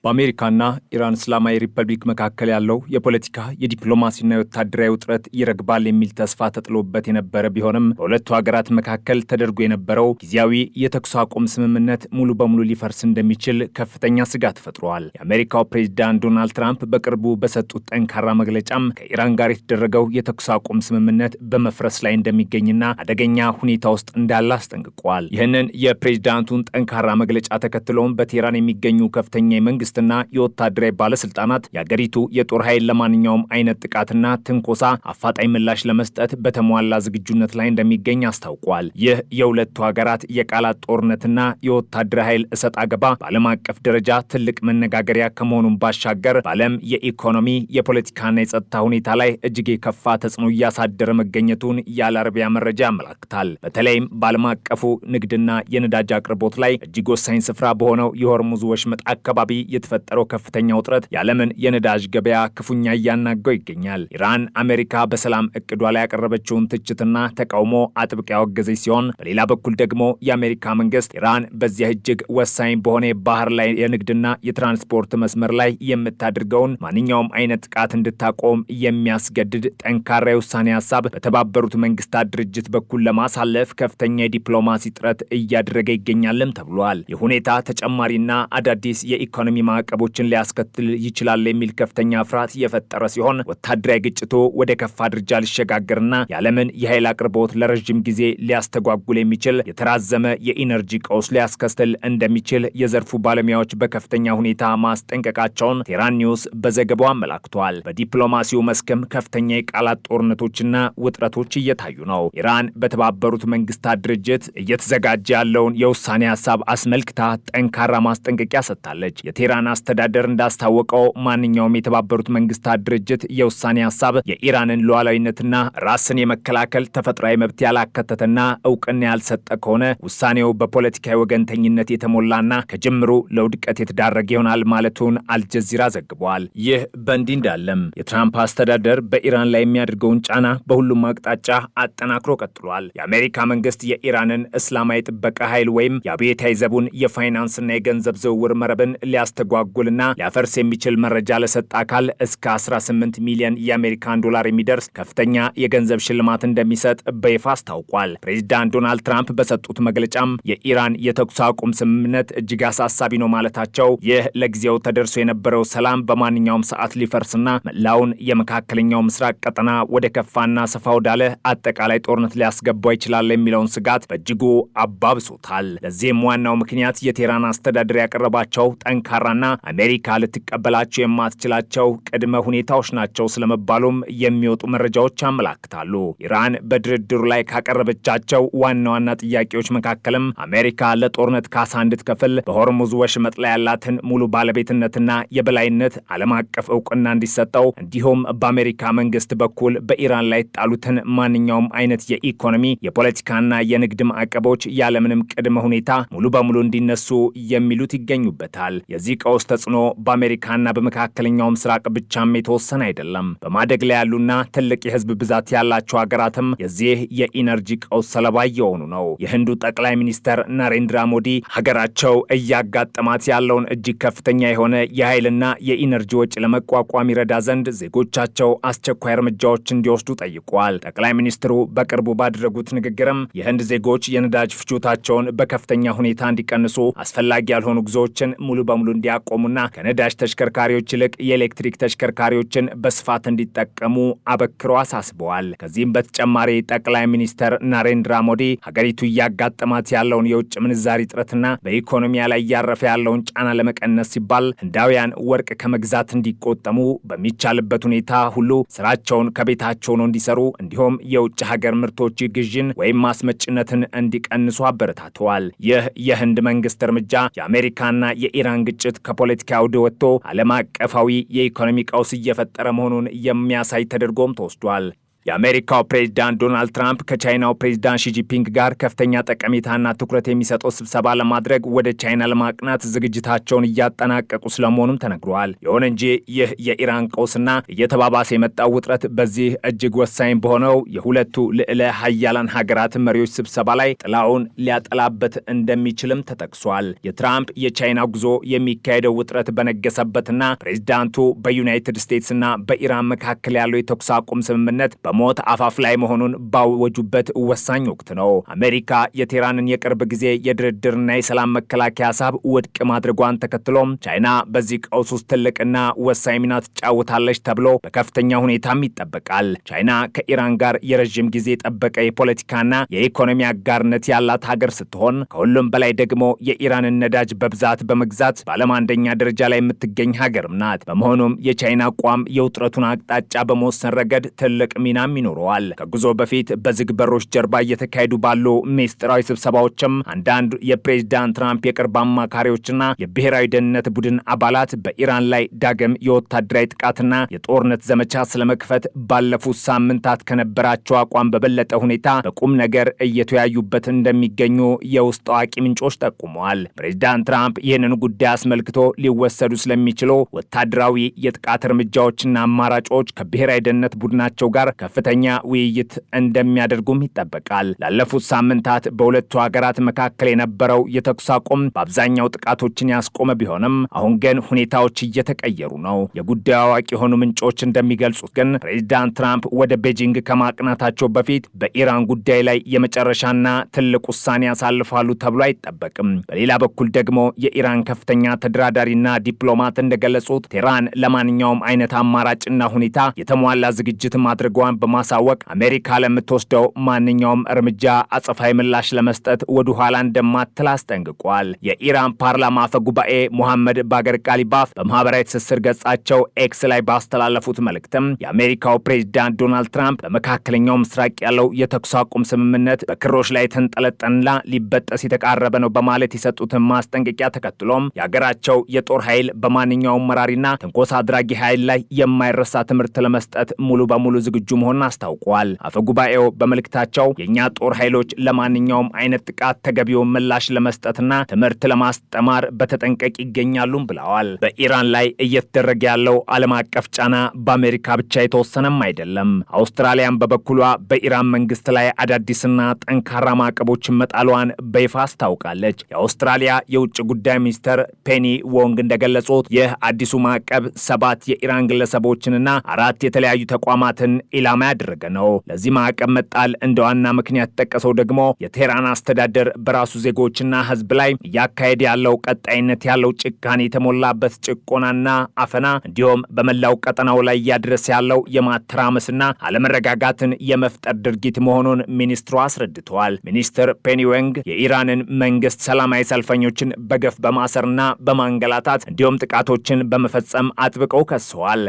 በአሜሪካና ኢራን እስላማዊ ሪፐብሊክ መካከል ያለው የፖለቲካ የዲፕሎማሲና የወታደራዊ ውጥረት ይረግባል የሚል ተስፋ ተጥሎበት የነበረ ቢሆንም በሁለቱ ሀገራት መካከል ተደርጎ የነበረው ጊዜያዊ የተኩስ አቁም ስምምነት ሙሉ በሙሉ ሊፈርስ እንደሚችል ከፍተኛ ስጋት ፈጥሯል። የአሜሪካው ፕሬዝዳንት ዶናልድ ትራምፕ በቅርቡ በሰጡት ጠንካራ መግለጫም ከኢራን ጋር የተደረገው የተኩስ አቁም ስምምነት በመፍረስ ላይ እንደሚገኝና አደገኛ ሁኔታ ውስጥ እንዳለ አስጠንቅቋል። ይህንን የፕሬዝዳንቱን ጠንካራ መግለጫ ተከትሎም በቴህራን የሚገኙ ከፍተኛ የመንግስት ና የወታደራዊ ባለስልጣናት የአገሪቱ የጦር ኃይል ለማንኛውም አይነት ጥቃትና ትንኮሳ አፋጣኝ ምላሽ ለመስጠት በተሟላ ዝግጁነት ላይ እንደሚገኝ አስታውቋል። ይህ የሁለቱ ሀገራት የቃላት ጦርነትና የወታደራዊ ኃይል እሰጥ አገባ በዓለም አቀፍ ደረጃ ትልቅ መነጋገሪያ ከመሆኑን ባሻገር በዓለም የኢኮኖሚ የፖለቲካና የጸጥታ ሁኔታ ላይ እጅግ የከፋ ተጽዕኖ እያሳደረ መገኘቱን የአል አረቢያ መረጃ ያመላክታል። በተለይም በዓለም አቀፉ ንግድና የነዳጅ አቅርቦት ላይ እጅግ ወሳኝ ስፍራ በሆነው የሆርሙዝ ወሽመጥ አካባቢ የተፈጠረው ከፍተኛ ውጥረት የዓለምን የነዳጅ ገበያ ክፉኛ እያናጋው ይገኛል። ኢራን አሜሪካ በሰላም እቅዷ ላይ ያቀረበችውን ትችትና ተቃውሞ አጥብቃ ያወገዘች ሲሆን፣ በሌላ በኩል ደግሞ የአሜሪካ መንግስት ኢራን በዚያ እጅግ ወሳኝ በሆነ የባህር ላይ የንግድና የትራንስፖርት መስመር ላይ የምታደርገውን ማንኛውም አይነት ጥቃት እንድታቆም የሚያስገድድ ጠንካራ የውሳኔ ሀሳብ በተባበሩት መንግስታት ድርጅት በኩል ለማሳለፍ ከፍተኛ የዲፕሎማሲ ጥረት እያደረገ ይገኛልም ተብሏል። የሁኔታ ተጨማሪና አዳዲስ የኢኮኖሚ ማዕቀቦችን ሊያስከትል ይችላል የሚል ከፍተኛ ፍርሃት የፈጠረ ሲሆን ወታደራዊ ግጭቱ ወደ ከፋ ደረጃ ሊሸጋገርና የዓለምን የኃይል አቅርቦት ለረጅም ጊዜ ሊያስተጓጉል የሚችል የተራዘመ የኢነርጂ ቀውስ ሊያስከትል እንደሚችል የዘርፉ ባለሙያዎች በከፍተኛ ሁኔታ ማስጠንቀቃቸውን ቴህራን ኒውስ በዘገባው አመላክቷል። በዲፕሎማሲው መስክም ከፍተኛ የቃላት ጦርነቶችና ውጥረቶች እየታዩ ነው። ኢራን በተባበሩት መንግስታት ድርጅት እየተዘጋጀ ያለውን የውሳኔ ሀሳብ አስመልክታ ጠንካራ ማስጠንቀቂያ ሰጥታለች። የቴህራን አስተዳደር እንዳስታወቀው ማንኛውም የተባበሩት መንግስታት ድርጅት የውሳኔ ሀሳብ የኢራንን ሉዓላዊነትና ራስን የመከላከል ተፈጥሯዊ መብት ያላከተተና እውቅና ያልሰጠ ከሆነ ውሳኔው በፖለቲካዊ ወገንተኝነት የተሞላና ከጅምሩ ለውድቀት የተዳረገ ይሆናል ማለቱን አልጀዚራ ዘግቧል። ይህ በእንዲህ እንዳለም የትራምፕ አስተዳደር በኢራን ላይ የሚያደርገውን ጫና በሁሉም አቅጣጫ አጠናክሮ ቀጥሏል። የአሜሪካ መንግስት የኢራንን እስላማዊ ጥበቃ ኃይል ወይም የአብዮታዊ ዘቡን የፋይናንስና የገንዘብ ዝውውር መረብን ሊያስተጓጉልና ሊያፈርስ የሚችል መረጃ ለሰጠ አካል እስከ 18 ሚሊዮን የአሜሪካን ዶላር የሚደርስ ከፍተኛ የገንዘብ ሽልማት እንደሚሰጥ በይፋ አስታውቋል። ፕሬዚዳንት ዶናልድ ትራምፕ በሰጡት መግለጫም የኢራን የተኩስ አቁም ስምምነት እጅግ አሳሳቢ ነው ማለታቸው ይህ ለጊዜው ተደርሶ የነበረው ሰላም በማንኛውም ሰዓት ሊፈርስና መላውን የመካከለኛው ምስራቅ ቀጠና ወደ ከፋና ሰፋ ወዳለ አጠቃላይ ጦርነት ሊያስገባው ይችላል የሚለውን ስጋት በእጅጉ አባብሶታል። ለዚህም ዋናው ምክንያት የቴህራን አስተዳደር ያቀረባቸው ጠንካራና አሜሪካ ልትቀበላቸው የማትችላቸው ቅድመ ሁኔታዎች ናቸው ስለመባሉም የሚወጡ መረጃዎች ያመላክታሉ። ኢራን በድርድሩ ላይ ካቀረበቻቸው ዋና ዋና ጥያቄዎች መካከልም አሜሪካ ለጦርነት ካሳ እንድትከፍል፣ በሆርሙዝ ወሽመጥ ላይ ያላትን ሙሉ ባለቤትነትና የበላይነት ዓለም አቀፍ እውቅና እንዲሰጠው፣ እንዲሁም በአሜሪካ መንግስት በኩል በኢራን ላይ ጣሉትን ማንኛውም አይነት የኢኮኖሚ የፖለቲካና የንግድ ማዕቀቦች ያለምንም ቅድመ ሁኔታ ሙሉ በሙሉ እንዲነሱ የሚሉት ይገኙበታል። የዚህ ቀውስ ተጽዕኖ በአሜሪካና በመካከለኛው ምስራቅ ብቻም የተወሰነ አይደለም። በማደግ ላይ ያሉና ትልቅ የህዝብ ብዛት ያላቸው ሀገራትም የዚህ የኢነርጂ ቀውስ ሰለባ እየሆኑ ነው። የህንዱ ጠቅላይ ሚኒስተር ናሬንድራ ሞዲ ሀገራቸው እያጋጠማት ያለውን እጅግ ከፍተኛ የሆነ የኃይልና የኢነርጂ ወጪ ለመቋቋም ይረዳ ዘንድ ዜጎቻቸው አስቸኳይ እርምጃዎች እንዲወስዱ ጠይቋል። ጠቅላይ ሚኒስትሩ በቅርቡ ባደረጉት ንግግርም የህንድ ዜጎች የነዳጅ ፍጆታቸውን በከፍተኛ ሁኔታ እንዲቀንሱ፣ አስፈላጊ ያልሆኑ ጉዞዎችን ሙሉ በሙሉ እንዲያቆሙና ከነዳጅ ተሽከርካሪዎች ይልቅ የኤሌክትሪክ ተሽከርካሪዎችን በስፋት እንዲጠቀሙ አበክረው አሳስበዋል። ከዚህም በተጨማሪ ጠቅላይ ሚኒስተር ናሬንድራ ሞዲ ሀገሪቱ እያጋጠማት ያለውን የውጭ ምንዛሪ እጥረትና በኢኮኖሚያ ላይ እያረፈ ያለውን ጫና ለመቀነስ ሲባል ህንዳውያን ወርቅ ከመግዛት እንዲቆጠሙ፣ በሚቻልበት ሁኔታ ሁሉ ስራቸውን ከቤታቸው ነው እንዲሰሩ፣ እንዲሁም የውጭ ሀገር ምርቶች ግዥን ወይም ማስመጭነትን እንዲቀንሱ አበረታተዋል። ይህ የህንድ መንግስት እርምጃ የአሜሪካና የኢራን ግጭት ከፖለቲካ አውድ ወጥቶ ዓለም አቀፋዊ የኢኮኖሚ ቀውስ እየፈጠረ መሆኑን የሚያሳይ ተደርጎም ተወስዷል። የአሜሪካው ፕሬዝዳንት ዶናልድ ትራምፕ ከቻይናው ፕሬዝዳንት ሺጂፒንግ ጋር ከፍተኛ ጠቀሜታና ትኩረት የሚሰጠው ስብሰባ ለማድረግ ወደ ቻይና ለማቅናት ዝግጅታቸውን እያጠናቀቁ ስለመሆኑም ተነግሯል። ይሁን እንጂ ይህ የኢራን ቀውስና እየተባባሰ የመጣው ውጥረት በዚህ እጅግ ወሳኝ በሆነው የሁለቱ ልዕለ ሀያላን ሀገራት መሪዎች ስብሰባ ላይ ጥላውን ሊያጠላበት እንደሚችልም ተጠቅሷል። የትራምፕ የቻይና ጉዞ የሚካሄደው ውጥረት በነገሰበትና ፕሬዝዳንቱ በዩናይትድ ስቴትስና በኢራን መካከል ያለው የተኩስ አቁም ስምምነት በሞት አፋፍ ላይ መሆኑን ባወጁበት ወሳኝ ወቅት ነው። አሜሪካ የቴህራንን የቅርብ ጊዜ የድርድርና የሰላም መከላከያ ሀሳብ ውድቅ ማድረጓን ተከትሎም ቻይና በዚህ ቀውስ ውስጥ ትልቅና ወሳኝ ሚና ትጫወታለች ተብሎ በከፍተኛ ሁኔታም ይጠበቃል። ቻይና ከኢራን ጋር የረዥም ጊዜ የጠበቀ የፖለቲካና የኢኮኖሚ አጋርነት ያላት ሀገር ስትሆን ከሁሉም በላይ ደግሞ የኢራንን ነዳጅ በብዛት በመግዛት በዓለም አንደኛ ደረጃ ላይ የምትገኝ ሀገርም ናት። በመሆኑም የቻይና አቋም የውጥረቱን አቅጣጫ በመወሰን ረገድ ትልቅ ሚናም ይኖረዋል። ከጉዞ በፊት በዝግ በሮች ጀርባ እየተካሄዱ ባሉ ሚስጥራዊ ስብሰባዎችም አንዳንድ የፕሬዝዳንት ትራምፕ የቅርብ አማካሪዎችና የብሔራዊ ደህንነት ቡድን አባላት በኢራን ላይ ዳግም የወታደራዊ ጥቃትና የጦርነት ዘመቻ ስለመክፈት ባለፉት ሳምንታት ከነበራቸው አቋም በበለጠ ሁኔታ በቁም ነገር እየተወያዩበት እንደሚገኙ የውስጥ አዋቂ ምንጮች ጠቁመዋል። ፕሬዝዳንት ትራምፕ ይህንን ጉዳይ አስመልክቶ ሊወሰዱ ስለሚችሉ ወታደራዊ የጥቃት እርምጃዎችና አማራጮች ከብሔራዊ ደህንነት ቡድናቸው ጋር ከፍተኛ ውይይት እንደሚያደርጉም ይጠበቃል። ላለፉት ሳምንታት በሁለቱ ሀገራት መካከል የነበረው የተኩስ አቁም በአብዛኛው ጥቃቶችን ያስቆመ ቢሆንም አሁን ግን ሁኔታዎች እየተቀየሩ ነው። የጉዳዩ አዋቂ የሆኑ ምንጮች እንደሚገልጹት ግን ፕሬዝዳንት ትራምፕ ወደ ቤጂንግ ከማቅናታቸው በፊት በኢራን ጉዳይ ላይ የመጨረሻና ትልቅ ውሳኔ ያሳልፋሉ ተብሎ አይጠበቅም። በሌላ በኩል ደግሞ የኢራን ከፍተኛ ተደራዳሪና ዲፕሎማት እንደገለጹት ቴህራን ለማንኛውም አይነት አማራጭና ሁኔታ የተሟላ ዝግጅት ማድረጓን በማሳወቅ አሜሪካ ለምትወስደው ማንኛውም እርምጃ አጸፋዊ ምላሽ ለመስጠት ወደ ኋላ እንደማትል አስጠንቅቋል። የኢራን ፓርላማ አፈ ጉባኤ ሙሐመድ ባገር ጋሊባፍ በማህበራዊ ትስስር ገጻቸው ኤክስ ላይ ባስተላለፉት መልእክትም የአሜሪካው ፕሬዝዳንት ዶናልድ ትራምፕ በመካከለኛው ምስራቅ ያለው የተኩስ አቁም ስምምነት በክሮች ላይ ተንጠለጠንላ ሊበጠስ የተቃረበ ነው በማለት የሰጡትን ማስጠንቀቂያ ተከትሎም የሀገራቸው የጦር ኃይል በማንኛውም መራሪና ትንኮሳ አድራጊ ኃይል ላይ የማይረሳ ትምህርት ለመስጠት ሙሉ በሙሉ ዝግጁ መሆኑን አስታውቀዋል። አፈ ጉባኤው በመልእክታቸው የእኛ ጦር ኃይሎች ለማንኛውም አይነት ጥቃት ተገቢውን ምላሽ ለመስጠትና ትምህርት ለማስጠማር በተጠንቀቅ ይገኛሉም ብለዋል። በኢራን ላይ እየተደረገ ያለው ዓለም አቀፍ ጫና በአሜሪካ ብቻ የተወሰነም አይደለም። አውስትራሊያን በበኩሏ በኢራን መንግስት ላይ አዳዲስና ጠንካራ ማዕቀቦችን መጣሏን በይፋ አስታውቃለች። የአውስትራሊያ የውጭ ጉዳይ ሚኒስትር ፔኒ ዎንግ እንደገለጹት ይህ አዲሱ ማዕቀብ 7 የኢራን ግለሰቦችንና 4 የተለያዩ ተቋማትን ኢላማ ያደረገ ነው። ለዚህ ማዕቀብ መጣል እንደ ዋና ምክንያት ጠቀሰው ደግሞ የቴህራን አስተዳደር በራሱ ዜጎችና ህዝብ ላይ እያካሄደ ያለው ቀጣይነት ያለው ጭካኔ የተሞላበት ጭቆናና አፈና እንዲሁም በመላው ቀጠናው ላይ እያደረሰ ያለው የማተራመስና አለመረጋጋትን የመፍጠር ድርጊት መሆኑን ሚኒስትሩ አስረድተዋል። ሚኒስትር ፔኒ ዌንግ የኢራንን መንግስት ሰላማዊ ሰልፈኞችን በገፍ በማሰርና በማንገላታት እንዲሁም ጥቃቶችን በመፈጸም አጥብቀው ከሰዋል።